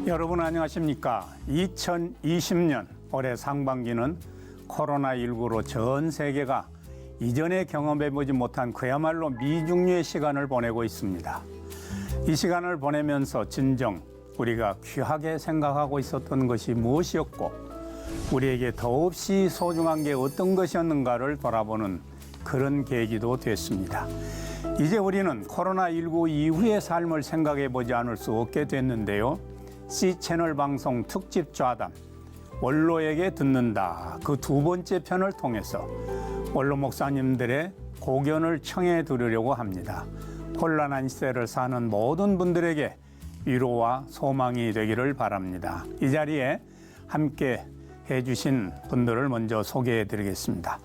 여러분 안녕하십니까? 2020년 올해 상반기는 코로나19로 전 세계가 이전에 경험해보지 못한 그야말로 미중류의 시간을 보내고 있습니다. 이 시간을 보내면서 진정 우리가 귀하게 생각하고 있었던 것이 무엇이었고 우리에게 더없이 소중한 게 어떤 것이었는가를 돌아보는 그런 계기도 됐습니다. 이제 우리는 코로나19 이후의 삶을 생각해보지 않을 수 없게 됐는데요. C채널 방송 특집 좌담 원로에게 듣는다 그 두 번째 편을 통해서 원로 목사님들의 고견을 청해 들으려고 합니다. 혼란한 시대를 사는 모든 분들에게 위로와 소망이 되기를 바랍니다. 이 자리에 함께 해주신 분들을 먼저 소개해 드리겠습니다.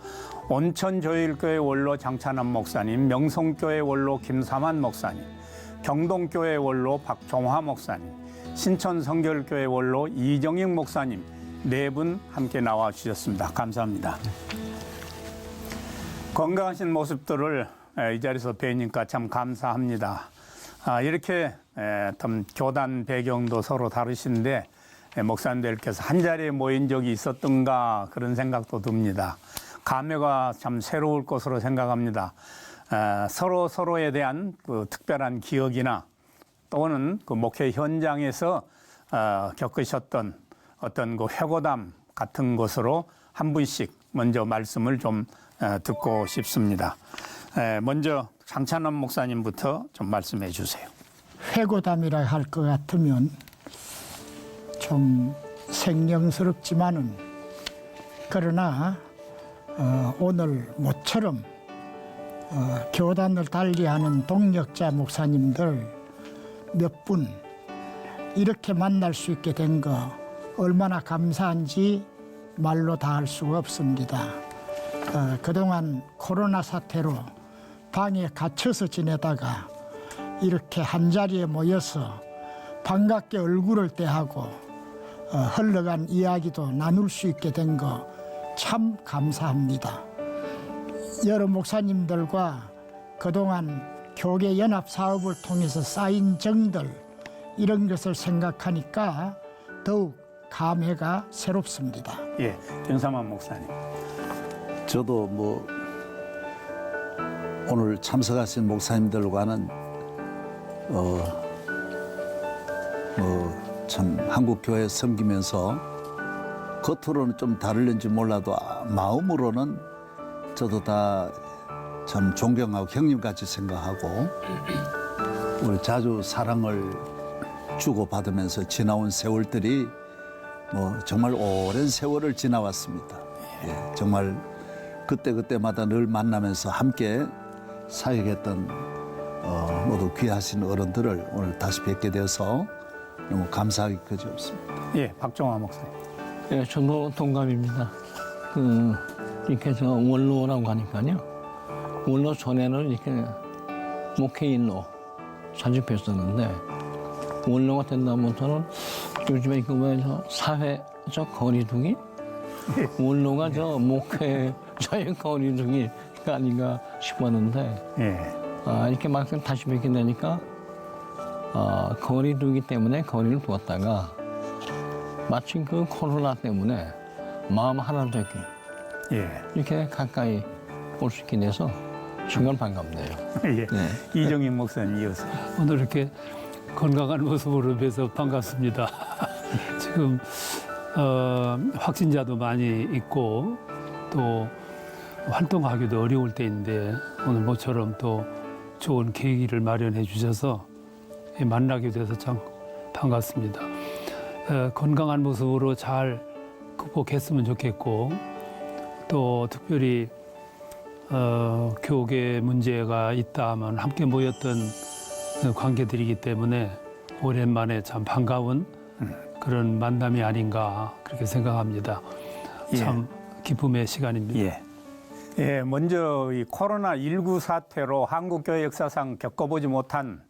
온천조일교회 원로 장찬환 목사님, 명성교회 원로 김삼환 목사님, 경동교회 원로 박종화 목사님, 신천성결교회 원로 이정익 목사님 네 분 함께 나와 주셨습니다. 감사합니다. 건강하신 모습들을 이 자리에서 뵈니까 참 감사합니다. 이렇게 교단 배경도 서로 다르신데 목사님들께서 한 자리에 모인 적이 있었던가 그런 생각도 듭니다. 감회가 참 새로울 것으로 생각합니다. 서로에 대한 그 특별한 기억이나 또는 그 목회 현장에서 겪으셨던 어떤 그 회고담 같은 것으로 한 분씩 먼저 말씀을 좀 듣고 싶습니다. 먼저 장찬환 목사님부터 좀 말씀해 주세요. 회고담이라 할 것 같으면 좀 생경스럽지만은 그러나 오늘 모처럼 교단을 달리하는 동력자 목사님들 몇 분 이렇게 만날 수 있게 된 거 얼마나 감사한지 말로 다 할 수가 없습니다. 그동안 코로나 사태로 방에 갇혀서 지내다가 이렇게 한자리에 모여서 반갑게 얼굴을 대하고 흘러간 이야기도 나눌 수 있게 된 거 참 감사합니다. 여러 목사님들과 그동안 교계 연합 사업을 통해서 쌓인 정들 이런 것을 생각하니까 더욱 감회가 새롭습니다. 예, 김삼환 목사님. 저도 오늘 참석하신 목사님들과는 참 한국 교회 섬기면서 겉으로는 좀 다를는지 몰라도 마음으로는 저도 다 참 존경하고 형님같이 생각하고 우리 자주 사랑을 주고받으면서 지나온 세월들이 정말 오랜 세월을 지나왔습니다. 예, 정말 그때마다 늘 만나면서 함께 사역했던 모두 귀하신 어른들을 오늘 다시 뵙게 되어서 너무 감사하기 그지없습니다. 예, 박종화 목사님. 예, 저도 동감입니다. 이렇게 저 원로라고 하니까요. 원로 전에는 이렇게 목회인로 사직했었는데 원로가 된다면서는 요즘에 그 뭐죠 사회적 거리두기 원로가 저 목회자의 거리두기가 아닌가 싶었는데 이렇게 막상 다시 뵙게 되니까 거리두기 때문에 거리를 두었다가 마침 그 코로나 때문에 마음 하나 되기 이렇게 가까이 올 수 있게 돼서 정말 반갑네요. 예, 네. 이정익 목사님 이어서. 오늘 이렇게 건강한 모습으로 뵈서 반갑습니다. 지금 확진자도 많이 있고 또 활동하기도 어려울 때인데 오늘 모처럼 또 좋은 계기를 마련해 주셔서 만나게 돼서 참 반갑습니다. 건강한 모습으로 잘 극복했으면 좋겠고 또 특별히 교계 문제가 있다 하면 함께 모였던 관계들이기 때문에 오랜만에 참 반가운 그런 만남이 아닌가 그렇게 생각합니다. 참 기쁨의 시간입니다. 예, 먼저 이 코로나19 사태로 한국교회 역사상 겪어보지 못한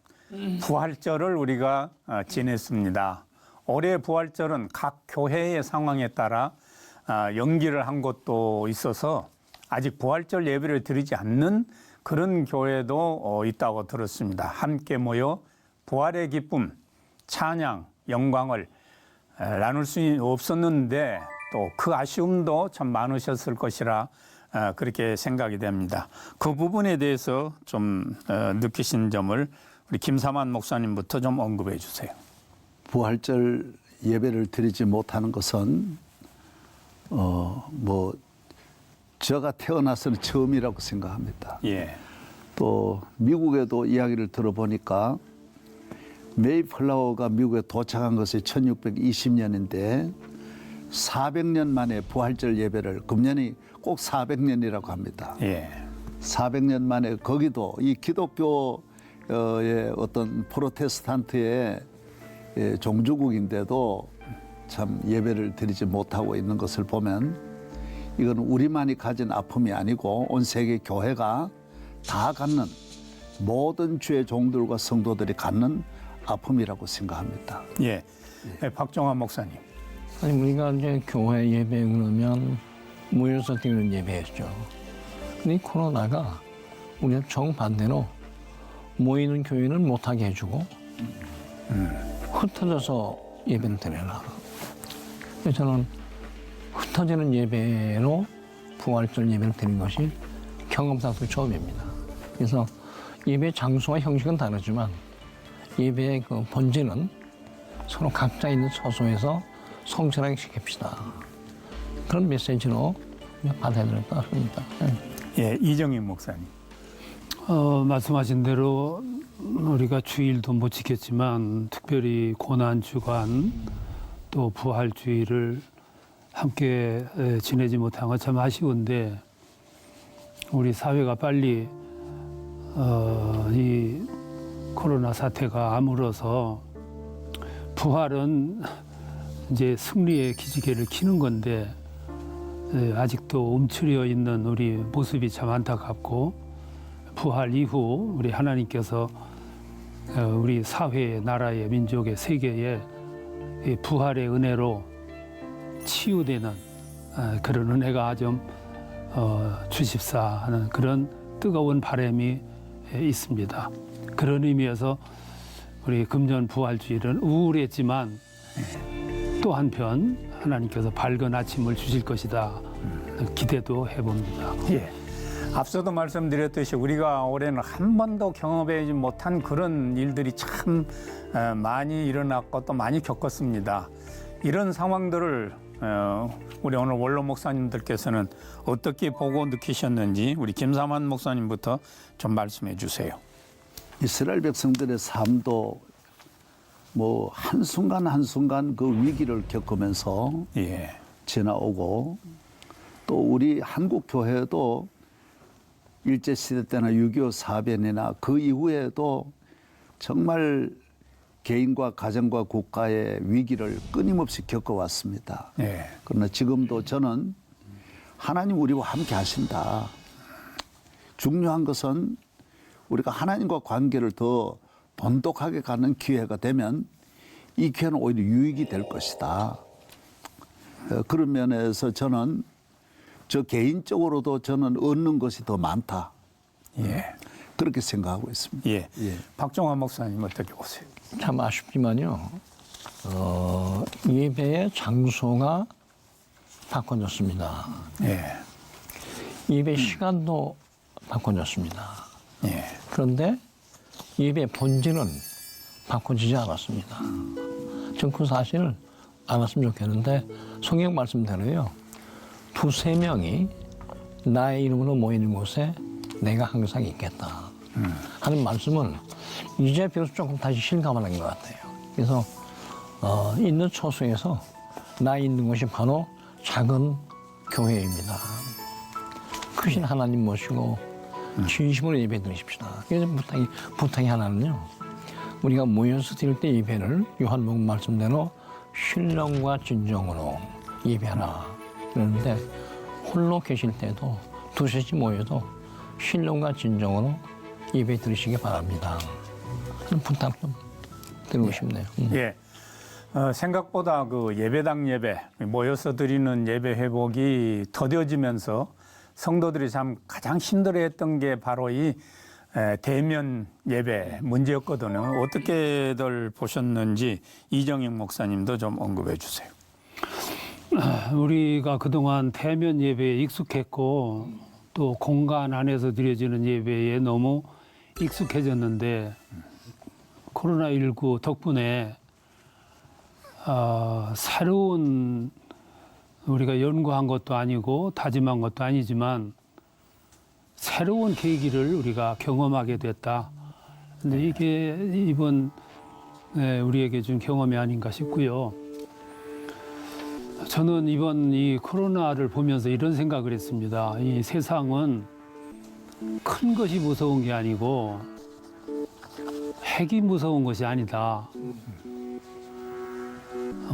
부활절을 우리가 지냈습니다. 올해 부활절은 각 교회의 상황에 따라 연기를 한 곳도 있어서 아직 부활절 예배를 드리지 않는 그런 교회도 있다고 들었습니다. 함께 모여 부활의 기쁨, 찬양, 영광을 나눌 수 없었는데 또 그 아쉬움도 참 많으셨을 것이라 그렇게 생각이 됩니다. 그 부분에 대해서 좀 느끼신 점을 우리 김삼환 목사님부터 좀 언급해 주세요. 부활절 예배를 드리지 못하는 것은 뭐 제가 태어나서는 처음이라고 생각합니다. 예. 또 미국에도 이야기를 들어보니까 메이플라워가 미국에 도착한 것이 1620년인데 400년 만에 부활절 예배를 금년이 꼭 400년이라고 합니다. 예. 400년 만에 거기도 이 기독교의 어떤 프로테스탄트의 종주국인데도 참 예배를 드리지 못하고 있는 것을 보면 이건 우리만이 가진 아픔이 아니고 온 세계 교회가 다 갖는 모든 주의 종들과 성도들이 갖는 아픔이라고 생각합니다. 예. 박종환 목사님. 아니 우리가 이제 교회 예배 그러면 모여서 드리는 예배였죠. 근데 이 코로나가 우리가 정반대로 모이는 교회는 못하게 해주고 흩어져서 예배를 드려라. 그래서 저는 흩어지는 예배로 부활절 예배를 드린 것이 경험상도 처음입니다. 그래서 예배 장소와 형식은 다르지만 예배의 그 본질은 서로 각자 있는 처소에서 성실하게 지킵시다. 그런 메시지로 받아야 될 것 같습니다. 예, 이정익 목사님. 말씀하신 대로 우리가 주일도 못 지켰지만 특별히 고난주간 또 부활주의를 함께 지내지 못한 건 참 아쉬운데 우리 사회가 빨리 이 코로나 사태가 아물어서 부활은 이제 승리의 기지개를 켜는 건데 아직도 움츠려 있는 우리 모습이 참 안타깝고 부활 이후 우리 하나님께서 우리 사회의 나라의 민족의 세계에 이 부활의 은혜로 치유되는 그런 은혜가 좀 주십사 하는 그런 뜨거운 바람이 있습니다. 그런 의미에서 우리 금년 부활주일은 우울했지만 또 한편 하나님께서 밝은 아침을 주실 것이다 기대도 해봅니다. 예. 앞서도 말씀드렸듯이 우리가 올해는 한 번도 경험하지 못한 그런 일들이 참 많이 일어났고 또 많이 겪었습니다. 이런 상황들을 우리 오늘 원로 목사님들께서는 어떻게 보고 느끼셨는지 우리 김삼환 목사님부터 좀 말씀해 주세요. 이스라엘 백성들의 삶도 뭐 한순간 한순간 그 위기를 겪으면서 예. 지나오고 또 우리 한국 교회도 일제시대 때나 6.25 사변이나 그 이후에도 정말 개인과 가정과 국가의 위기를 끊임없이 겪어왔습니다. 예. 그러나 지금도 저는 하나님 우리와 함께 하신다. 중요한 것은 우리가 하나님과 관계를 더 돈독하게 가는 기회가 되면 이 기회는 오히려 유익이 될 것이다. 그런 면에서 저는 저 개인적으로도 저는 얻는 것이 더 많다. 예. 그렇게 생각하고 있습니다. 예. 박종환 목사님 어떻게 보세요? 참 아쉽지만요. 예배의 장소가 바꿔졌습니다. 예. 예배 시간도 바꿔졌습니다. 예. 그런데 예배 본질은 바꿔지지 않았습니다. 전 그 사실을 알았으면 좋겠는데 성경 말씀대로요. 두세 명이 나의 이름으로 모이는 곳에 내가 항상 있겠다 하는 말씀은 이제 비로소 조금 다시 실감하는 것 같아요. 그래서 있는 처소에서 나 있는 곳이 바로 작은 교회입니다. 크신 하나님 모시고 진심으로 예배 드리십시다. 그래서 부탁이 하나는요. 우리가 모여서 드릴 때 예배를 요한복음 말씀대로 신령과 진정으로 예배하라. 그러는데 홀로 계실 때도 두셋이 모여도 신령과 진정으로 예배 드리시기 바랍니다. 그런 부탁 좀 드리고 싶네요. 예. 생각보다 그 예배당 예배, 모여서 드리는 예배 회복이 더뎌지면서 성도들이 참 가장 힘들어했던 게 바로 이 대면 예배 문제였거든요. 어떻게들 보셨는지 이정익 목사님도 좀 언급해 주세요. 우리가 그동안 대면 예배에 익숙했고 또 공간 안에서 드려지는 예배에 너무 익숙해졌는데 코로나19 덕분에 새로운 우리가 연구한 것도 아니고 다짐한 것도 아니지만 새로운 계기를 우리가 경험하게 됐다. 근데 이게 이번 우리에게 준 경험이 아닌가 싶고요. 저는 이번 이 코로나를 보면서 이런 생각을 했습니다. 이 세상은 큰 것이 무서운 게 아니고 핵이 무서운 것이 아니다.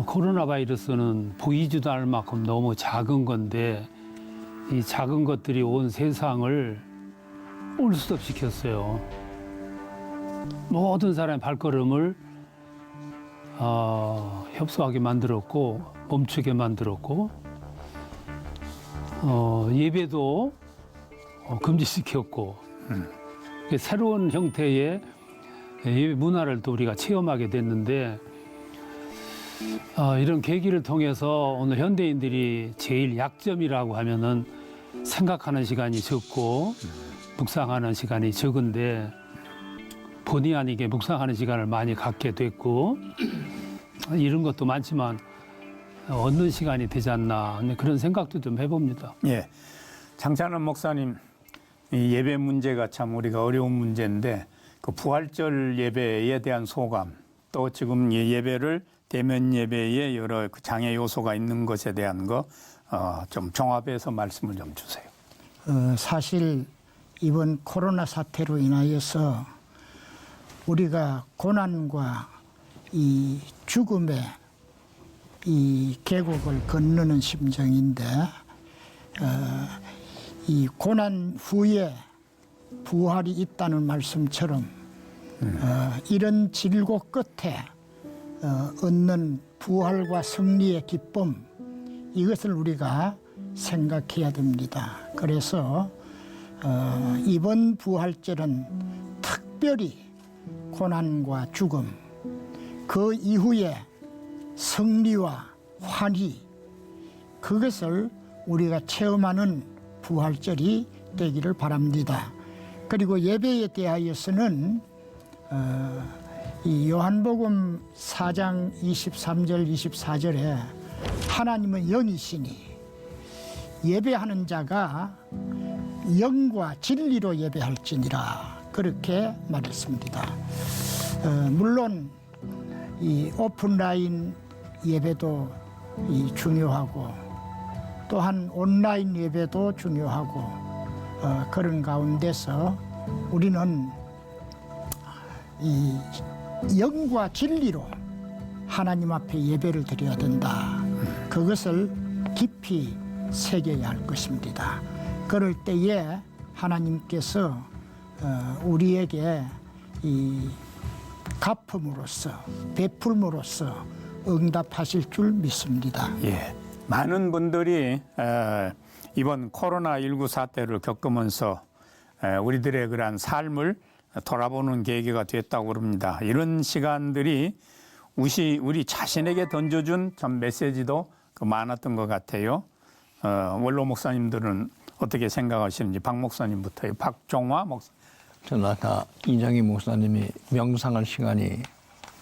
코로나 바이러스는 보이지도 않을 만큼 너무 작은 건데 이 작은 것들이 온 세상을 올스톱시켰어요. 모든 사람의 발걸음을 협소하게 만들었고 멈추게 만들었고 예배도 금지시켰고 새로운 형태의 예배 문화를 또 우리가 체험하게 됐는데 이런 계기를 통해서 오늘 현대인들이 제일 약점이라고 하면은 생각하는 시간이 적고 묵상하는 시간이 적은데 본의 아니게 묵상하는 시간을 많이 갖게 됐고 이런 것도 많지만 얻는 시간이 되지 않나 그런 생각도 좀 해봅니다. 예, 장찬원 목사님, 이 예배 문제가 참 우리가 어려운 문제인데 그 부활절 예배에 대한 소감, 또 지금 예배를 대면 예배에 여러 그 장애 요소가 있는 것에 대한 거 좀 종합해서 말씀을 좀 주세요. 사실 이번 코로나 사태로 인하여서 우리가 고난과 이 죽음의 이 계곡을 건너는 심정인데 이 고난 후에 부활이 있다는 말씀처럼 이런 질고 끝에 얻는 부활과 승리의 기쁨 이것을 우리가 생각해야 됩니다. 그래서 이번 부활절은 특별히 고난과 죽음 그 이후에 승리와 환희 그것을 우리가 체험하는 부활절이 되기를 바랍니다. 그리고 예배에 대하여서는 이 요한복음 4장 23절 24절에 하나님은 영이시니 예배하는 자가 영과 진리로 예배할지니라 그렇게 말했습니다. 물론 이 오픈라인 예배도 중요하고 또한 온라인 예배도 중요하고 그런 가운데서 우리는 이 영과 진리로 하나님 앞에 예배를 드려야 된다. 그것을 깊이 새겨야 할 것입니다. 그럴 때에 하나님께서 우리에게 이 갚음으로써 베풀므로써 응답하실 줄 믿습니다. 예, 많은 분들이 이번 코로나19 사태를 겪으면서 우리들의 그러한 삶을 돌아보는 계기가 됐다고 그럽니다. 이런 시간들이 우리 자신에게 던져준 참 메시지도 많았던 것 같아요. 원로 목사님들은 어떻게 생각하시는지 박 목사님부터요. 박종화 목사. 저는 아까 이정희 목사님이 명상할 시간이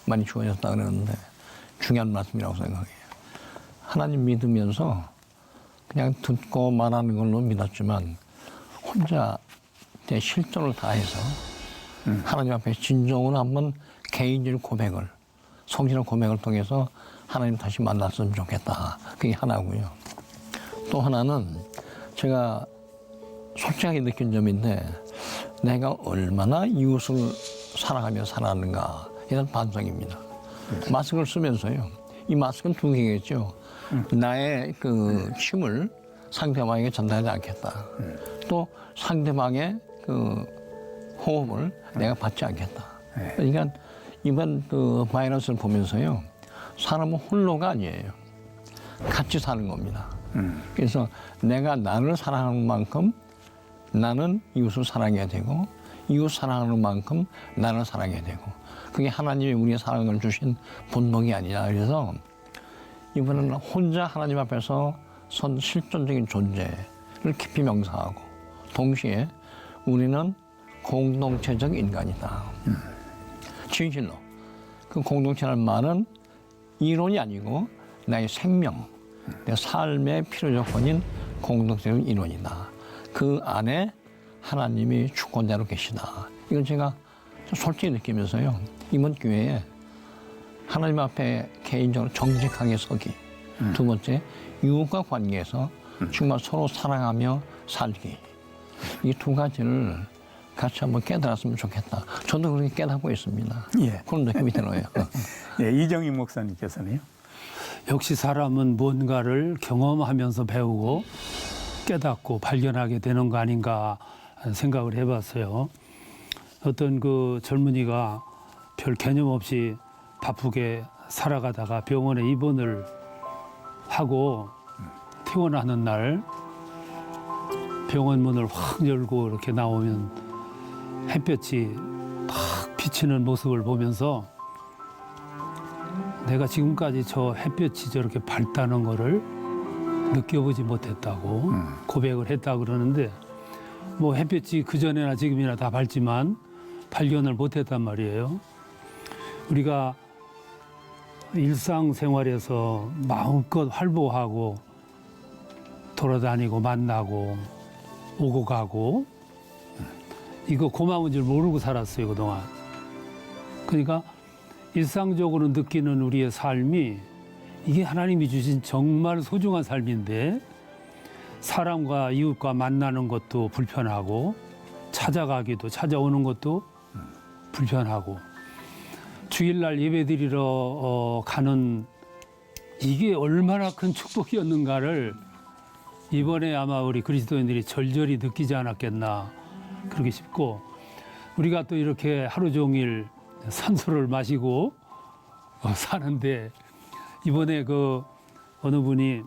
많이 주어졌다 그러는데 중요한 말씀이라고 생각해요. 하나님 믿으면서 그냥 듣고 말하는 걸로 믿었지만 혼자 내 실존을 다해서 하나님 앞에 진정으로 한번 개인적인 고백을 성실한 고백을 통해서 하나님 다시 만났으면 좋겠다. 그게 하나고요. 또 하나는 제가 솔직하게 느낀 점인데 내가 얼마나 이웃을 사랑하며 살았는가 이런 반성입니다. 마스크를 쓰면서요. 이 마스크는 두 개겠죠. 나의 그 힘을 상대방에게 전달하지 않겠다. 또 상대방의 그 호흡을 내가 받지 않겠다. 그러니까 이번 그 바이러스를 보면서요. 사람은 홀로가 아니에요. 같이 사는 겁니다. 그래서 내가 나를 사랑하는 만큼 나는 이웃을 사랑해야 되고 이웃 사랑하는 만큼 나를 사랑해야 되고 그게 하나님이 우리의 사랑을 주신 본능이 아니냐. 그래서 이번에는 혼자 하나님 앞에서 선 실존적인 존재를 깊이 명상하고 동시에 우리는 공동체적 인간이다. 진실로 그 공동체라는 말은 이론이 아니고 나의 생명, 내 삶의 필요 조건인 공동체적 인원이다. 그 안에 하나님이 주권자로 계시다. 이건 제가 솔직히 느끼면서요. 이번 기회에 하나님 앞에 개인적으로 정직하게 서기. 두 번째, 이웃과 관계에서 정말 서로 사랑하며 살기. 이 두 가지를 같이 한번 깨달았으면 좋겠다. 저도 그렇게 깨닫고 있습니다. 예. 그런 느낌이 들어요. 예, 이정희 목사님께서는요? 역시 사람은 뭔가를 경험하면서 배우고 깨닫고 발견하게 되는 거 아닌가 생각을 해봤어요. 어떤 그 젊은이가 별 개념 없이 바쁘게 살아가다가 병원에 입원을 하고 퇴원하는 날 병원 문을 확 열고 이렇게 나오면 햇볕이 탁 비치는 모습을 보면서 내가 지금까지 저 햇볕이 저렇게 밝다는 거를 느껴보지 못했다고 고백을 했다고 그러는데 뭐 햇볕이 그전에나 지금이나 다 밝지만 발견을 못했단 말이에요. 우리가 일상생활에서 마음껏 활보하고 돌아다니고 만나고 오고 가고 이거 고마운 줄 모르고 살았어요, 그동안. 그러니까 일상적으로 느끼는 우리의 삶이 이게 하나님이 주신 정말 소중한 삶인데 사람과 이웃과 만나는 것도 불편하고 찾아가기도 찾아오는 것도 불편하고 주일날 예배드리러 가는 이게 얼마나 큰 축복이었는가를 이번에 아마 우리 그리스도인들이 절절히 느끼지 않았겠나 그러기 싶고 우리가 또 이렇게 하루 종일 산소를 마시고 사는데 이번에 그 어느 분이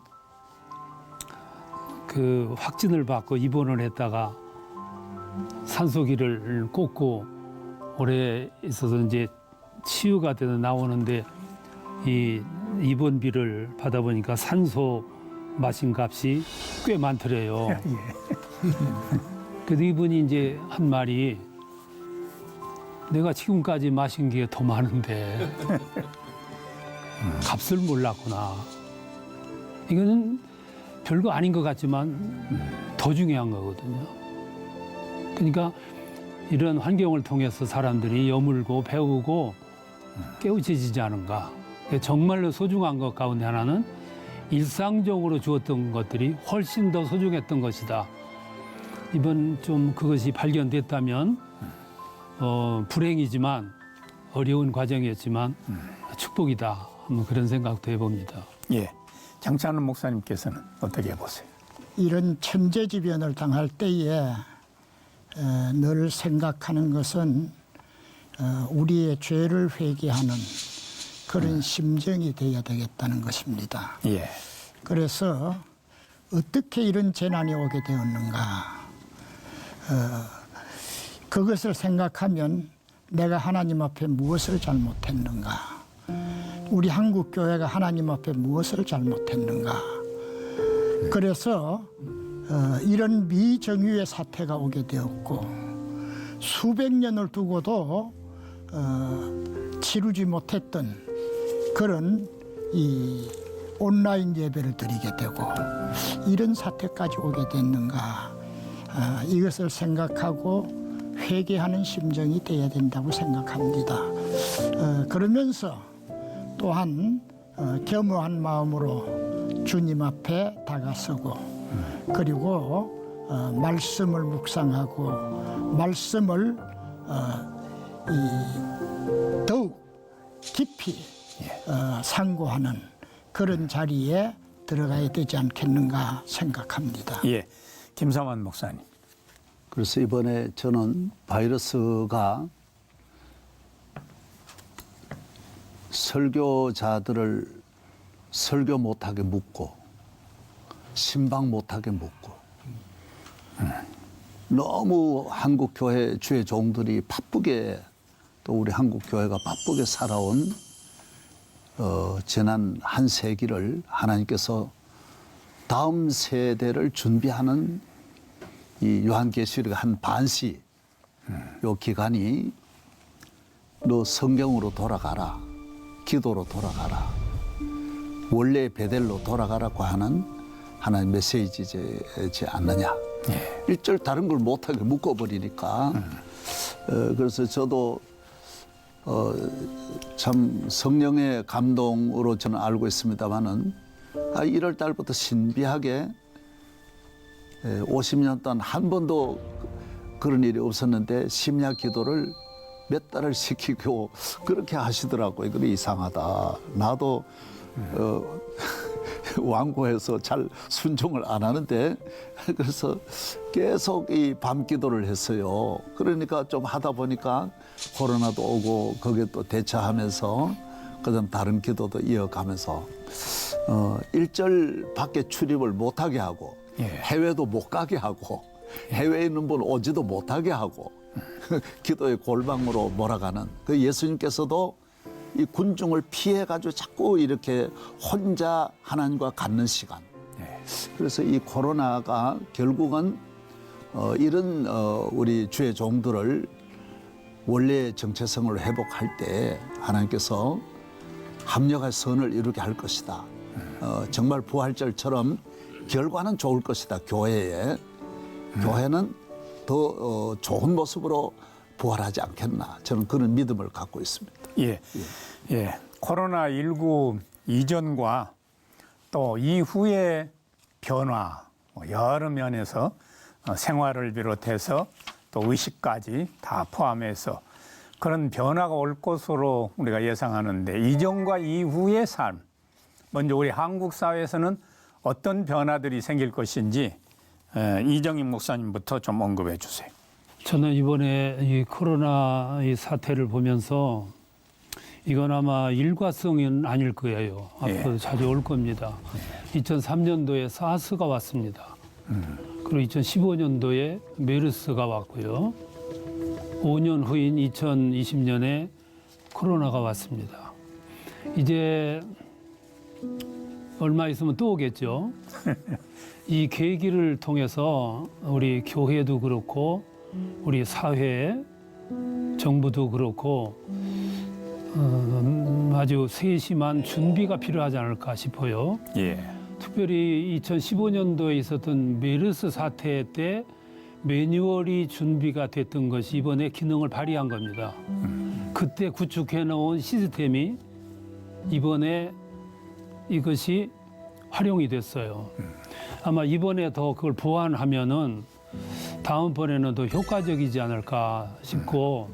그 확진을 받고 입원을 했다가 산소기를 꽂고 오래 있어서 이제 치유가 돼서 나오는데 이 입원비를 받아보니까 산소 마신 값이 꽤 많더래요. 그래서 이분이 이제 한 말이 내가 지금까지 마신 게 더 많은데 값을 몰랐구나. 이거는 별거 아닌 것 같지만 더 중요한 거거든요. 그러니까 이런 환경을 통해서 사람들이 여물고 배우고 깨우쳐지지 않은가. 정말로 소중한 것 가운데 하나는 일상적으로 주었던 것들이 훨씬 더 소중했던 것이다. 이번 좀 그것이 발견됐다면 불행이지만 어려운 과정이었지만 축복이다. 그런 생각도 해봅니다. 예. 장찬원 목사님께서는 어떻게 보세요? 이런 천재지변을 당할 때에 늘 생각하는 것은 우리의 죄를 회개하는 그런 심정이 되어야 되겠다는 것입니다. 예. 그래서 어떻게 이런 재난이 오게 되었는가 그것을 생각하면 내가 하나님 앞에 무엇을 잘못했는가 우리 한국 교회가 하나님 앞에 무엇을 잘못했는가 그래서 이런 미정유의 사태가 오게 되었고 수백 년을 두고도 치르지 못했던 그런 이 온라인 예배를 드리게 되고 이런 사태까지 오게 됐는가 이것을 생각하고 회개하는 심정이 돼야 된다고 생각합니다. 그러면서 또한 겸허한 마음으로 주님 앞에 다가서고 그리고 말씀을 묵상하고 말씀을 더욱 깊이 상고하는 그런 자리에 들어가야 되지 않겠는가 생각합니다. 예. 김삼환 목사님. 그래서 이번에 저는 바이러스가 설교자들을 설교 못하게 묶고 신방 못하게 묶고 너무 한국 교회 주의 종들이 바쁘게 또 우리 한국 교회가 바쁘게 살아온 지난 한 세기를 하나님께서 다음 세대를 준비하는 이 요한계시록 한 반시 요 기간이 너 성경으로 돌아가라, 기도로 돌아가라, 원래 베델로 돌아가라고 하는 하나님 메시지지 않느냐. 일절 다른 걸 못하게 묶어버리니까 그래서 저도 참 성령의 감동으로 저는 알고 있습니다마는 1월 달부터 신비하게 50년 동안 한 번도 그런 일이 없었는데 심야 기도를 몇 달을 시키고 그렇게 하시더라고요. 그래 이상하다. 나도 완고해서 잘 순종을 안 하는데 그래서 계속 이 밤 기도를 했어요. 그러니까 좀 하다 보니까 코로나도 오고 거기에 또 대처하면서 그다음 다른 기도도 이어가면서 1절 밖에 출입을 못하게 하고 해외도 못 가게 하고 해외에 있는 분 오지도 못하게 하고 기도의 골방으로 몰아가는 그 예수님께서도 이 군중을 피해가지고 자꾸 이렇게 혼자 하나님과 갖는 시간. 그래서 이 코로나가 결국은 이런 우리 주의 종들을 원래의 정체성을 회복할 때 하나님께서 합력할 선을 이루게 할 것이다. 정말 부활절처럼 결과는 좋을 것이다. 교회에. 교회는 더 좋은 모습으로 부활하지 않겠나. 저는 그런 믿음을 갖고 있습니다. 예. 코로나19 이전과 또 이후의 변화, 여러 면에서 생활을 비롯해서 또 의식까지 다 포함해서 그런 변화가 올 것으로 우리가 예상하는데 이전과 이후의 삶, 먼저 우리 한국 사회에서는 어떤 변화들이 생길 것인지 이정임 목사님부터 좀 언급해 주세요. 저는 이번에 이 코로나 이 사태를 보면서 이건 아마 일과성은 아닐 거예요. 앞으로 자주 올 겁니다. 2003년도에 사스가 왔습니다. 그리고 2015년도에 메르스가 왔고요. 5년 후인 2020년에 코로나가 왔습니다. 이제 얼마 있으면 또 오겠죠. 이 계기를 통해서 우리 교회도 그렇고 우리 사회, 정부도 그렇고 아주 세심한 준비가 필요하지 않을까 싶어요. 특별히 2015년도에 있었던 메르스 사태 때 매뉴얼이 준비가 됐던 것이 이번에 기능을 발휘한 겁니다. 그때 구축해 놓은 시스템이 이번에 이것이 활용이 됐어요. 아마 이번에 더 그걸 보완하면은 다음번에는 더 효과적이지 않을까 싶고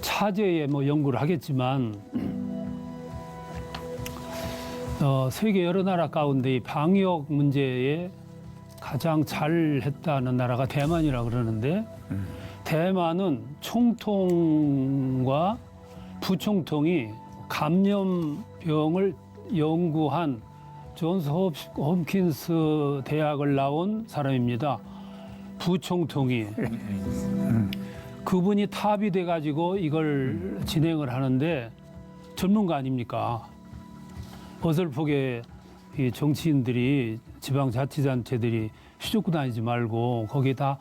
차제에 뭐 연구를 하겠지만 세계 여러 나라 가운데 이 방역 문제에 가장 잘했다는 나라가 대만이라고 그러는데 대만은 총통과 부총통이 감염병을 연구한 존스 홉킨스 대학을 나온 사람입니다. 부총통이. 그분이 탑이 돼가지고 이걸 진행을 하는데 전문가 아닙니까? 어설프게 이 정치인들이 지방자치단체들이 휘젓고 다니지 말고 거기에 다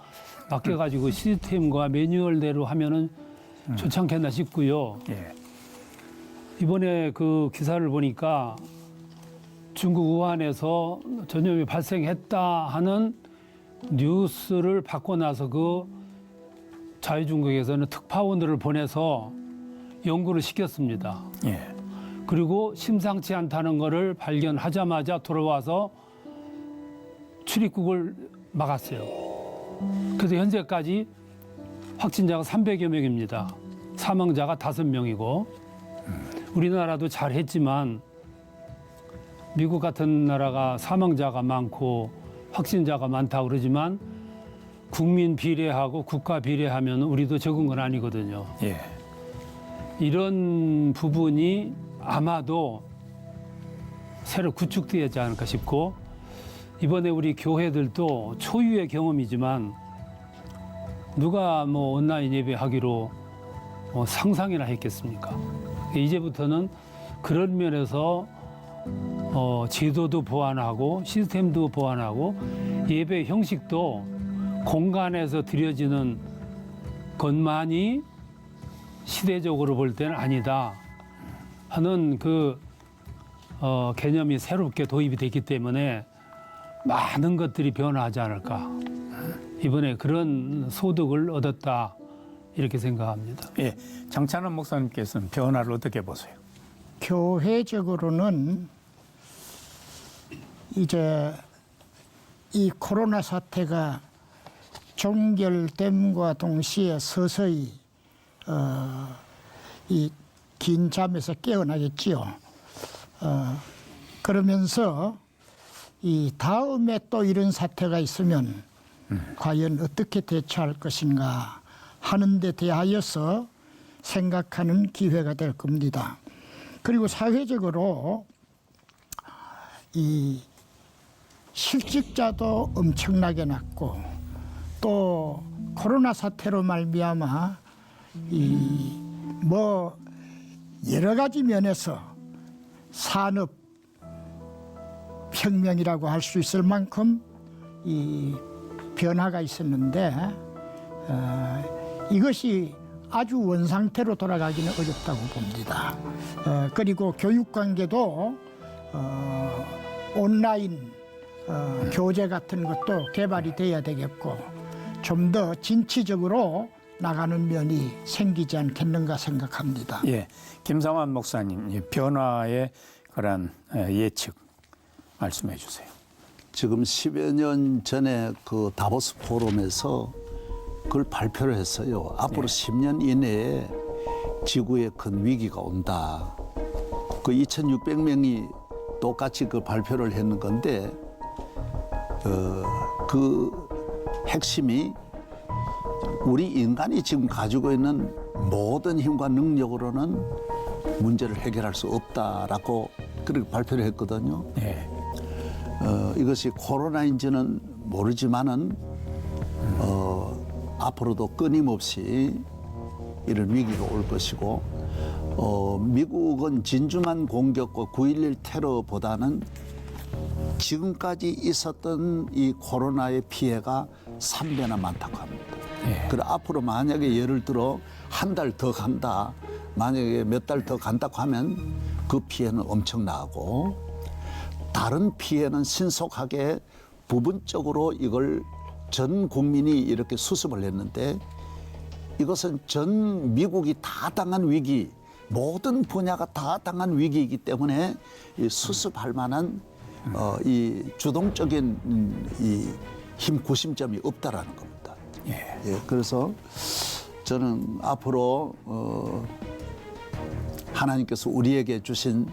맡겨가지고 시스템과 매뉴얼대로 하면은 좋지 않겠나 싶고요. 이번에 그 기사를 보니까 중국 우한에서 전염이 발생했다 하는 뉴스를 받고 나서 그 자유중국에서는 특파원들을 보내서 연구를 시켰습니다. 그리고 심상치 않다는 것을 발견하자마자 돌아와서 출입국을 막았어요. 그래서 현재까지 확진자가 300여 명입니다. 사망자가 5명이고 우리나라도 잘했지만 미국 같은 나라가 사망자가 많고 확진자가 많다고 그러지만 국민 비례하고 국가 비례하면 우리도 적은 건 아니거든요. 이런 부분이 아마도 새로 구축되지 않을까 싶고 이번에 우리 교회들도 초유의 경험이지만 누가 뭐 온라인 예배하기로 상상이나 했겠습니까? 이제부터는 그런 면에서 제도도 보완하고 시스템도 보완하고 예배 형식도 공간에서 드려지는 것만이 시대적으로 볼 때는 아니다 하는 그 개념이 새롭게 도입이 됐기 때문에 많은 것들이 변화하지 않을까. 이번에 그런 소득을 얻었다 이렇게 생각합니다. 예, 정찬원 목사님께서는 변화를 어떻게 보세요? 교회적으로는 이제 이 코로나 사태가 종결됨과 동시에 서서히 이 긴 잠에서 깨어나겠지요. 그러면서 이 다음에 또 이런 사태가 있으면 과연 어떻게 대처할 것인가 하는 데 대하여서 생각하는 기회가 될 겁니다. 그리고 사회적으로 이 실직자도 엄청나게 났고 또 코로나 사태로 말미암아 이 뭐 여러 가지 면에서 산업 혁명이라고 할 수 있을 만큼 이 변화가 있었는데 이것이 아주 원상태로 돌아가기는 어렵다고 봅니다. 그리고 교육 관계도 온라인 교재 같은 것도 개발이 돼야 되겠고 좀 더 진취적으로 나가는 면이 생기지 않겠는가 생각합니다. 예, 김상환 목사님, 이 변화의 그런 예측 말씀해 주세요. 지금 10여 년 전에 그 다보스 포럼에서 그걸 발표를 했어요. 앞으로 10년 이내에 지구에 큰 위기가 온다. 그 2,600명이 똑같이 그 발표를 했는 건데 그 핵심이 우리 인간이 지금 가지고 있는 모든 힘과 능력으로는 문제를 해결할 수 없다라고 그렇게 발표를 했거든요. 예. 이것이 코로나인지는 모르지만은 앞으로도 끊임없이 이런 위기가 올 것이고 미국은 진중한 공격과 9.11 테러보다는 지금까지 있었던 이 코로나의 피해가 3배나 많다고 합니다. 그래 앞으로 만약에 예를 들어 한 달 더 간다, 만약에 몇 달 더 간다고 하면 그 피해는 엄청나고 다른 피해는 신속하게 부분적으로 이걸 전 국민이 이렇게 수습을 했는데 이것은 전 미국이 다 당한 위기, 모든 분야가 다 당한 위기이기 때문에 이 수습할 만한 이 주동적인 이 힘 구심점이 없다라는 겁니다. 예, 그래서 저는 앞으로 하나님께서 우리에게 주신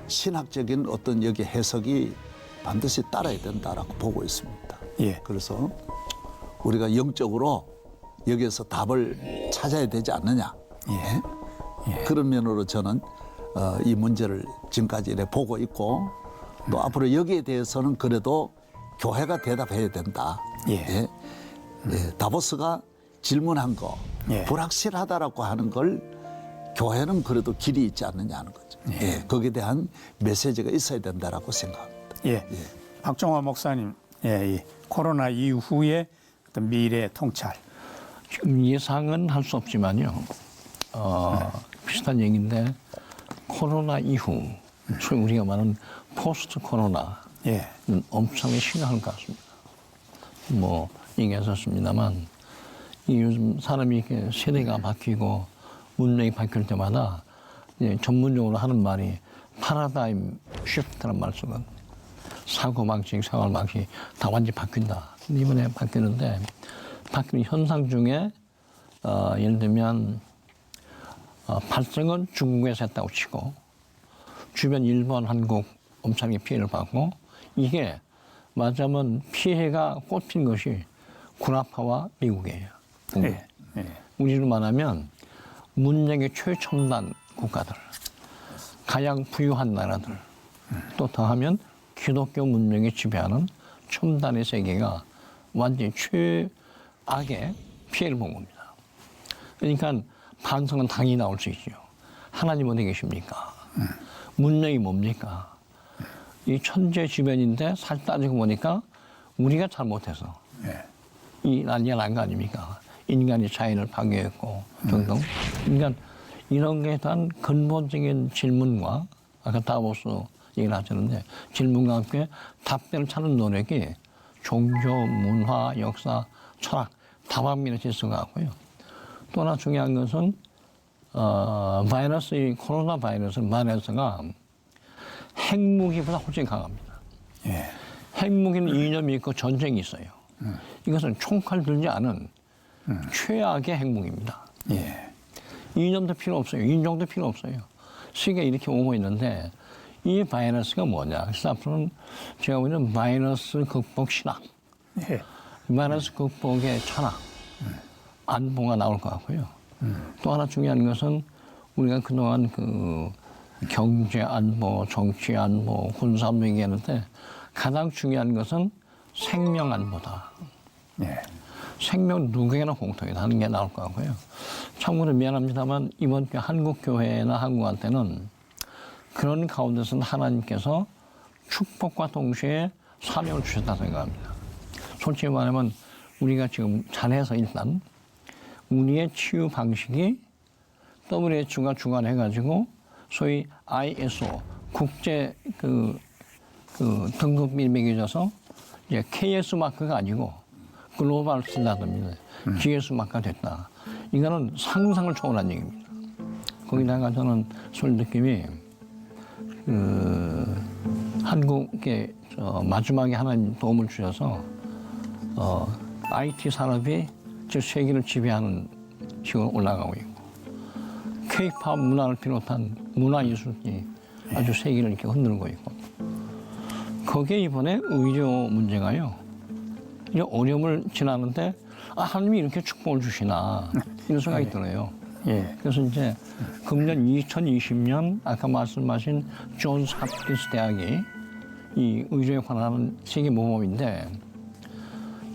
신학적인 어떤 여기 해석이 반드시 따라야 된다라고 보고 있습니다. 예. 그래서 우리가 영적으로 여기에서 답을 찾아야 되지 않느냐. 예. 그런 면으로 저는 이 문제를 지금까지 이렇게 보고 있고 또 앞으로 여기에 대해서는 그래도 교회가 대답해야 된다. 예. 다보스가 질문한 거 예. 불확실하다라고 하는 걸 교회는 그래도 길이 있지 않느냐 하는 거죠. 예. 거기에 대한 메시지가 있어야 된다라고 생각합니다. 예. 박종화 목사님, 예, 이 코로나 이후의 어떤 미래 통찰. 지금 예상은 할 수 없지만요. 비슷한 얘기인데 코로나 이후 소위 우리가 말하는 포스트 코로나는 예. 엄청나게 심각한 것 같습니다. 뭐 얘기하셨습니다만 이 요즘 사람이 이렇게 세대가 바뀌고 문명이 바뀔 때마다 전문용어로 하는 말이 파라다임 시프트라는 말 쓰거든요. 사고방식, 생활방식 다 완전히 바뀐다. 근데 이번에 바뀌는데 바뀌는 현상 중에 예를 들면 발생은 중국에서 했다고 치고 주변 일본, 한국 엄청나게 피해를 받고 이게 맞으면 피해가 꼽힌 것이 군화파와 미국이에요. 예. 예. 우리로 말하면 문명의 최첨단 국가들, 가장 부유한 나라들, 또 더하면 기독교 문명이 지배하는 첨단의 세계가 완전히 최악의 피해를 본 겁니다. 그러니까 반성은 당연히 나올 수 있죠. 하나님 어디 계십니까? 문명이 뭡니까? 이 천재 지변인데 사실 따지고 보니까 우리가 잘못해서 이 난리가 난 거 아닙니까? 인간이 자연을 파괴했고 등등. 그러니까 이런 것에 대한 근본적인 질문과 아까 다보스 얘기를 하셨는데 질문과 함께 답변을 찾는 노력이 종교, 문화, 역사, 철학 다방면에서 있을 것 같고요. 또 하나 중요한 것은 이 코로나 바이러스가 핵무기보다 훨씬 강합니다. 예. 핵무기는 이념이 있고 전쟁이 있어요. 이것은 총칼 들지 않은 최악의 핵무기입니다. 예. 이념도 필요 없어요. 인종도 필요 없어요. 세계가 이렇게 오고 있는데 이 바이러스가 뭐냐. 그래서 앞으로는 제가 보기에는 바이러스 극복 신학, 예. 바이러스 극복의 철학, 안보가 나올 것 같고요. 또 하나 중요한 것은 우리가 그동안 그 경제 안보, 정치 안보, 군사 안보 얘기하는데 가장 중요한 것은 생명 안보다. 예. 생명 누구에게나 공통이다 하는 게 나올 것 같고요. 참고로 미안합니다만 이번 주 한국교회나 한국한테는 그런 가운데서는 하나님께서 축복과 동시에 사명을 주셨다 생각합니다. 솔직히 말하면 우리가 지금 잘해서 일단 우리의 치유 방식이 WHO가 주관해가지고 소위 ISO 국제 등급이 매겨져서 이제 KS 마크가 아니고 글로벌 스탠다드입니다. GS 마크가 됐다. 이거는 상상을 초월한 얘기입니다. 거기다가 저는 설 느낌이 한국에 마지막에 하나님 도움을 주셔서 IT 산업이 저 세계를 지배하는 식으로 올라가고 있고 K-팝 문화를 비롯한 문화예술이 아주 세계를 이렇게 흔들고 있고 거기에 이번에 의료 문제가요. 이 어려움을 지나는데 하나님이 이렇게 축복을 주시나 이런 생각이 들어요. 예. 그래서 이제 금년 2020년 아까 말씀하신 존스 홉킨스 대학이 이 의료에 관한 세계 모범인데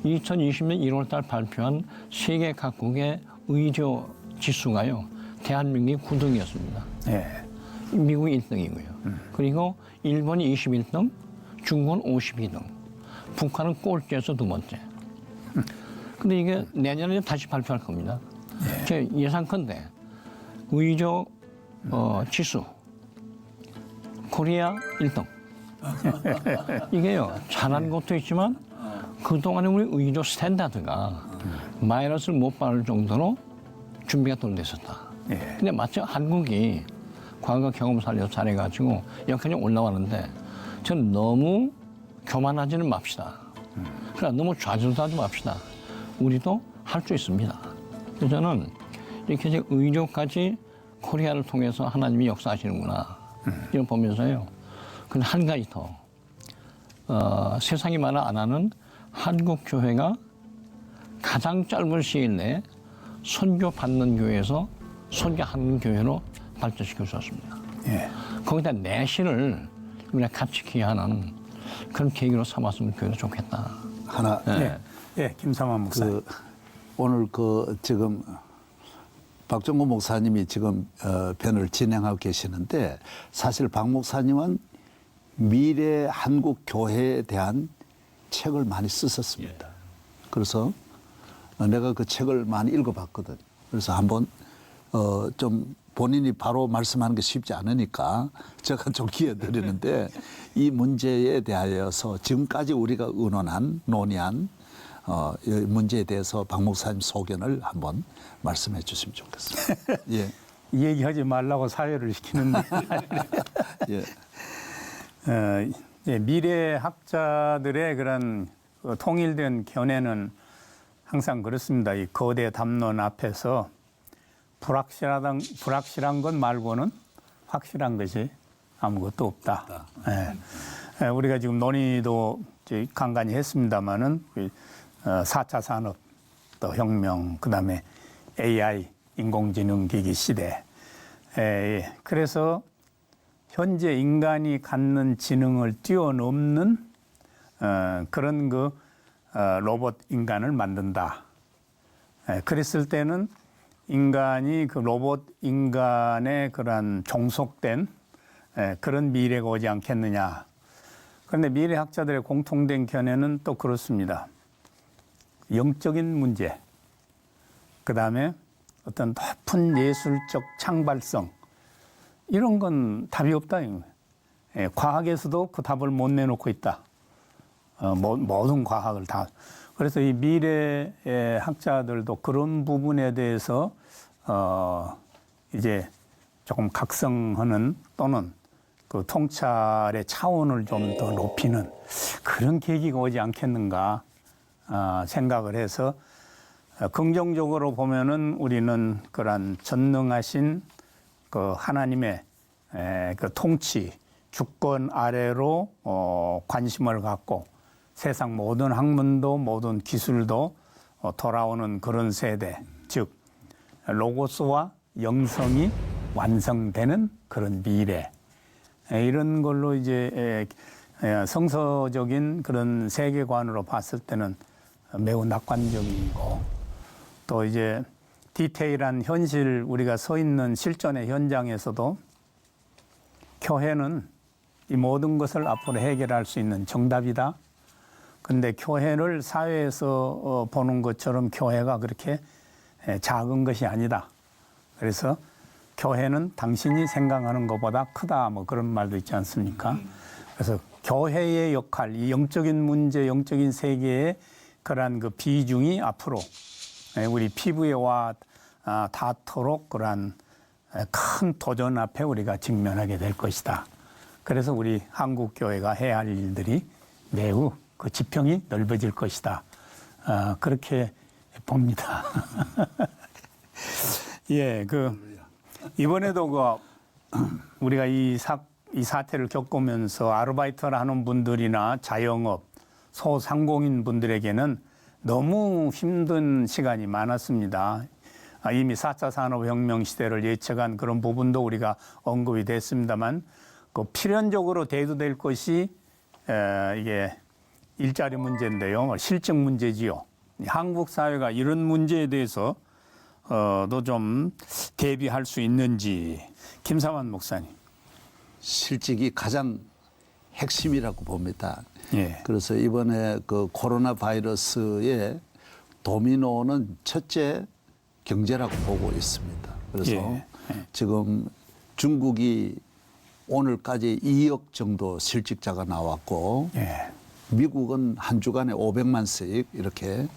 2020년 1월 달 발표한 세계 각국의 의료 지수가요. 대한민국이 9등이었습니다. 예. 미국이 1등이고요. 그리고 일본이 21등, 중국은 52등, 북한은 꼴찌에서 두 번째. 근데 이게 내년에 다시 발표할 겁니다. 제 예상컨대 의료 지수 코리아 1등. 이게요 잘한 것도 있지만 그동안에 우리 의료 스탠다드가 바이러스를 못 받을 정도로 준비가 덜 됐었다. 예. 근데 마침 한국이 과거 경험 살려서 잘해가지고 여기까지 올라왔는데 저는 너무 교만하지는 맙시다. 그러니까 너무 좌절도 하지 맙시다. 우리도 할 수 있습니다. 그래서 저는 이렇게 이제 의료까지 코리아를 통해서 하나님이 역사하시는구나. 이런 보면서요. 근데 한 가지 더. 세상이 말을 안 하는 한국 교회가 가장 짧은 시일 내에 선교 받는 교회에서 선교하는 교회로 발전시켜 주었습니다. 예. 거기다 내신을 우리가 같이 기여하는 그런 계기로 삼았으면 교회도 좋겠다. 하나 예. 예. 김삼환 목사님. 오늘 지금 박정구 목사님이 지금 편을 진행하고 계시는데 사실 박 목사님은 미래 한국 교회에 대한 책을 많이 쓰셨습니다. 그래서 내가 그 책을 많이 읽어봤거든. 그래서 한번 좀 본인이 바로 말씀하는 게 쉽지 않으니까 제가 좀 기회 드리는데 이 문제에 대하여서 지금까지 우리가 의논한 논의한 이 문제에 대해서 박 목사님 소견을 한번 말씀해 주시면 좋겠습니다. 예. 이 얘기하지 말라고 사회를 시키는데 예. 예, 미래 학자들의 그런 통일된 견해는 항상 그렇습니다. 이 거대 담론 앞에서 불확실한 것 말고는 확실한 것이 아무것도 없다. 예. 우리가 지금 논의도 간간히 했습니다마는 4차 산업 또 혁명 그다음에 AI 인공지능 기기 시대. 그래서 현재 인간이 갖는 지능을 뛰어넘는 그런 로봇 인간을 만든다. 그랬을 때는 인간이 그 로봇 인간의 그런 종속된 그런 미래가 오지 않겠느냐. 그런데 미래학자들의 공통된 견해는 또 그렇습니다. 영적인 문제, 그 다음에 어떤 높은 예술적 창발성, 이런 건 답이 없다. 과학에서도 그 답을 못 내놓고 있다. 모든 과학을 다. 그래서 이 미래 학자들도 그런 부분에 대해서 이제 조금 각성하는 또는 그 통찰의 차원을 좀 더 높이는 그런 계기가 오지 않겠는가 생각을 해서 긍정적으로 보면은 우리는 그런 전능하신 그 하나님의 그 통치, 주권 아래로 관심을 갖고 세상 모든 학문도 모든 기술도 돌아오는 그런 세대, 즉 로고스와 영성이 완성되는 그런 미래, 이런 걸로 이제 성서적인 그런 세계관으로 봤을 때는 매우 낙관적이고, 또 이제 디테일한 현실, 우리가 서 있는 실존의 현장에서도 교회는 이 모든 것을 앞으로 해결할 수 있는 정답이다. 근데 교회를 사회에서 보는 것처럼 교회가 그렇게 작은 것이 아니다. 그래서 교회는 당신이 생각하는 것보다 크다. 뭐 그런 말도 있지 않습니까? 그래서 교회의 역할, 이 영적인 문제, 영적인 세계의 그러한 그 비중이 앞으로 우리 피부에 와 닿도록 그러한 큰 도전 앞에 우리가 직면하게 될 것이다. 그래서 우리 한국 교회가 해야 할 일들이 매우 그 지평이 넓어질 것이다. 그렇게 봅니다. 예, 이번에도 우리가 이 사태를 겪으면서 아르바이트를 하는 분들이나 자영업, 소상공인 분들에게는 너무 힘든 시간이 많았습니다. 이미 4차 산업혁명 시대를 예측한 그런 부분도 우리가 언급이 됐습니다만, 그 필연적으로 대두될 것이 이게 일자리 문제인데요. 실직 문제지요. 한국 사회가 이런 문제에 대해서 도 좀 대비할 수 있는지, 김삼환 목사님. 실직이 가장 핵심이라고 봅니다. 예. 그래서 이번에 그 코로나 바이러스의 도미노는 첫째 경제라고 보고 있습니다. 그래서 예. 지금 중국이 오늘까지 2억 정도 실직자가 나왔고, 예. 미국은 한 주간에 500만씩 이렇게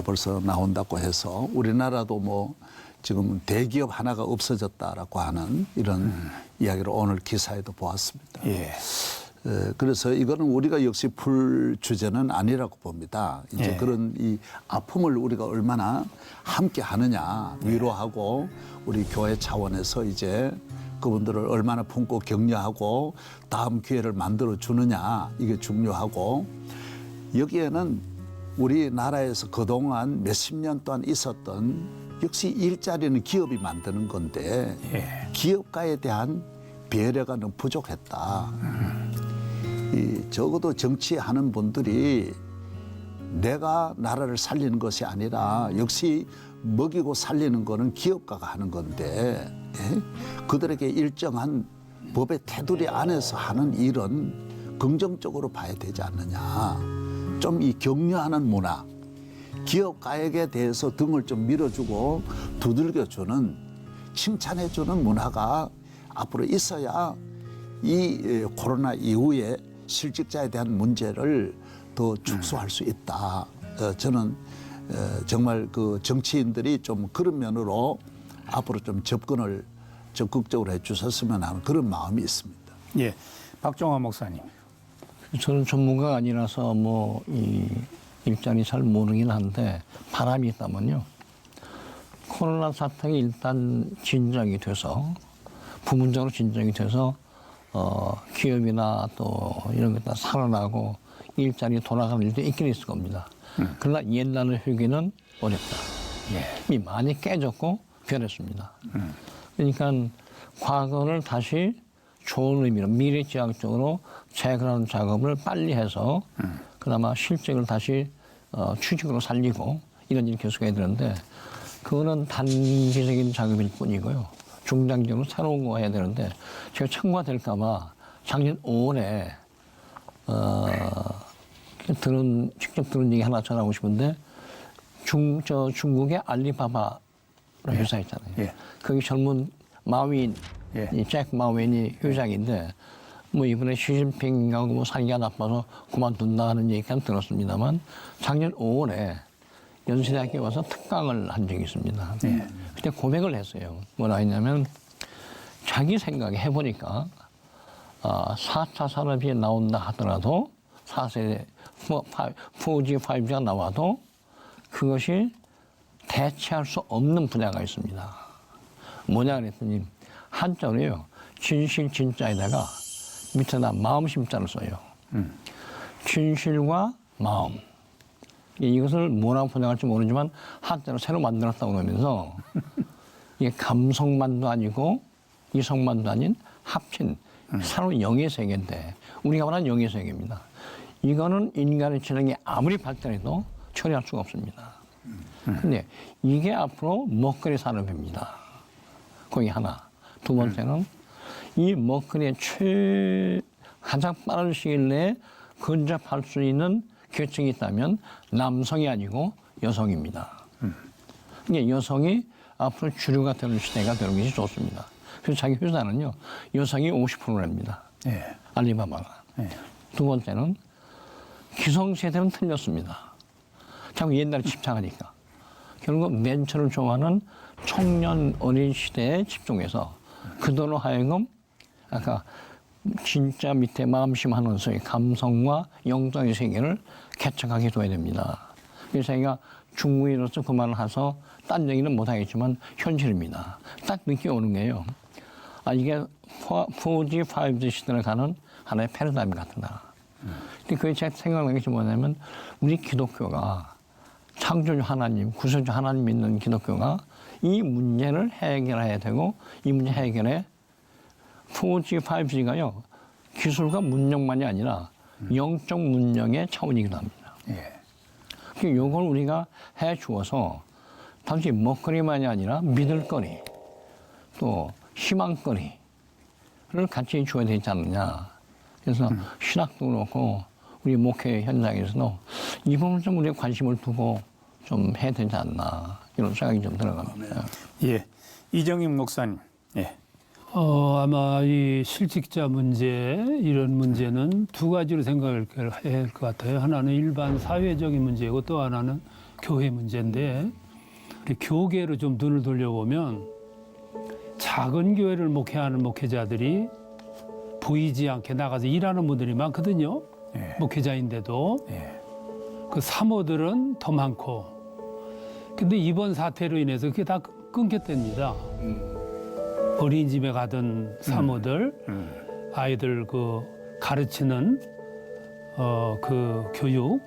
벌써 나온다고 해서 우리나라도 뭐 지금 대기업 하나가 없어졌다라고 하는 이런 이야기를 오늘 기사에도 보았습니다. 예. 그래서 이거는 우리가 역시 풀 주제는 아니라고 봅니다. 이제 예. 그런 이 아픔을 우리가 얼마나 함께 하느냐, 위로하고 우리 교회 차원에서 이제 그분들을 얼마나 품고 격려하고 다음 기회를 만들어 주느냐, 이게 중요하고, 여기에는 우리나라에서 그동안 몇십 년 동안 있었던, 역시 일자리는 기업이 만드는 건데 예. 기업가에 대한 배려가 너무 부족했다. 적어도 정치하는 분들이 내가 나라를 살리는 것이 아니라 역시 먹이고 살리는 거는 기업가가 하는 건데, 그들에게 일정한 법의 테두리 안에서 하는 일은 긍정적으로 봐야 되지 않느냐. 좀 이 격려하는 문화, 기업가에게 대해서 등을 좀 밀어주고 두들겨주는, 칭찬해주는 문화가 앞으로 있어야 이 코로나 이후에 실직자에 대한 문제를 더 축소할 수 있다. 저는 정말 그 정치인들이 좀 그런 면으로 앞으로 좀 접근을 적극적으로 해주셨으면 하는 그런 마음이 있습니다. 예. 박종환 목사님. 저는 전문가가 아니라서 뭐 이 일자리 잘 모르긴 한데, 바람이 있다면요, 코로나 사태가 일단 진정이 돼서, 부분적으로 진정이 돼서 기업이나 또 이런 게 다 살아나고 일자리 돌아가는 일도 있긴 있을 겁니다. 그러나 옛날의 회귀는 어렵다. 이미 많이 깨졌고 변했습니다. 그러니까 과거를 다시 좋은 의미로 미래지향적으로 재건하는 작업을 빨리 해서 그나마 실직을 다시 취직으로 살리고 이런 일이 계속해야 되는데 그거는 단기적인 작업일 뿐이고요. 중장기적으로 새로운 거 해야 되는데 제가 청구가 봐 작년 5월에 직접 들은 얘기 하나 전하고 싶은데 중국의 알리바바 회사 있잖아요. 예. 거기 젊은 마윈, 예. 이 잭 마윈이 회장인데 뭐 이번에 시진핑하고 뭐 사이가 나빠서 그만둔다 하는 얘기까지 들었습니다만 작년 5월에 연세대학교에 와서 특강을 한 적이 있습니다. 그때 고백을 했어요. 뭐라 했냐면 자기 생각에 해보니까 4차 산업이 나온다 하더라도 4세대 4G, 5G가 나와도 그것이 대체할 수 없는 분야가 있습니다. 뭐냐 그랬더니 한자로요. 진실 진짜에다가 밑에다 마음 심자를 써요. 진실과 마음. 이것을 뭐라고 번역할지 모르지만 한자로 새로 만들었다고 그러면서 이게 감성만도 아니고 이성만도 아닌 합친 서로 영의 세계인데 우리가 말하는 영의 세계입니다. 이거는 인간의 지능이 아무리 발달해도 처리할 수가 없습니다. 근데 이게 앞으로 먹거리 산업입니다. 거기 하나. 두 번째는 이 먹거리의 가장 빠른 시일 내에 근접할 수 있는 계층이 있다면 남성이 아니고 여성입니다. 그러니까 여성이 앞으로 주류가 되는 시대가 되는 것이 좋습니다. 그래서 자기 회사는요, 여성이 50%랍니다. 예. 알리바바가. 예. 두 번째는 기성세대는 틀렸습니다. 자꾸 옛날에 집착하니까. 결국 맨처를 좋아하는 청년 어린 시대에 집중해서 그들로 하여금 아까 진짜 밑에 마음심하는 소위 감성과 영적인 세계를 개척하게 둬야 됩니다. 그래서 제가 중국인으로서 그 말을 해서 딴 얘기는 못하겠지만 현실입니다. 딱 느껴오는 게요. 이게 4G, 5G 시대를 가는 하나의 패러다임 같다. 근데 그게 제가 생각하는 것이 뭐냐면 우리 기독교가 창조주 하나님, 구세주 하나님 믿는 기독교가 이 문제를 해결해야 되고 이 문제 해결에 4G, 5G가요. 기술과 문명만이 아니라 영적 문명의 차원이기도 합니다. 예. 이걸 우리가 해 주어서 단지 먹거리만이 아니라 믿을거리 또 희망거리를 같이 줘야 되지 않느냐. 그래서 신학도 그렇고 우리 목회 현장에서도 이 부분 좀 우리가 관심을 두고 좀 해야 되지 않나 이런 생각이 좀 들어갑니다. 예. 이정익 목사님. 예. 아마 이 실직자 문제 이런 문제는 두 가지로 생각을 해야 할 것 같아요. 하나는 일반 사회적인 문제고 또 하나는 교회 문제인데 우리 교계로 좀 눈을 돌려보면 작은 교회를 목회하는 목회자들이 보이지 않게 나가서 일하는 분들이 많거든요. 예. 목회자인데도 예. 그 사모들은 더 많고 근데 이번 사태로 인해서 그게 다 끊겼답니다. 어린이집에 가던 사모들, 아이들 그 가르치는 그 교육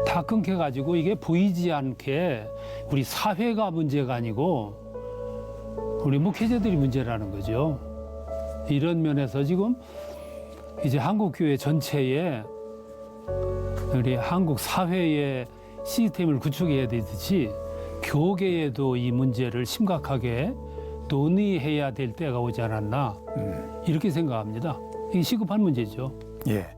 다 끊겨가지고 이게 보이지 않게 우리 사회가 문제가 아니고 우리 목회자들이 문제라는 거죠. 이런 면에서 지금 이제 한국 교회 전체에 우리 한국 사회의 시스템을 구축해야 되듯이 교계에도 이 문제를 심각하게 논의해야 될 때가 오지 않았나 이렇게 생각합니다. 이게 시급한 문제죠. 예.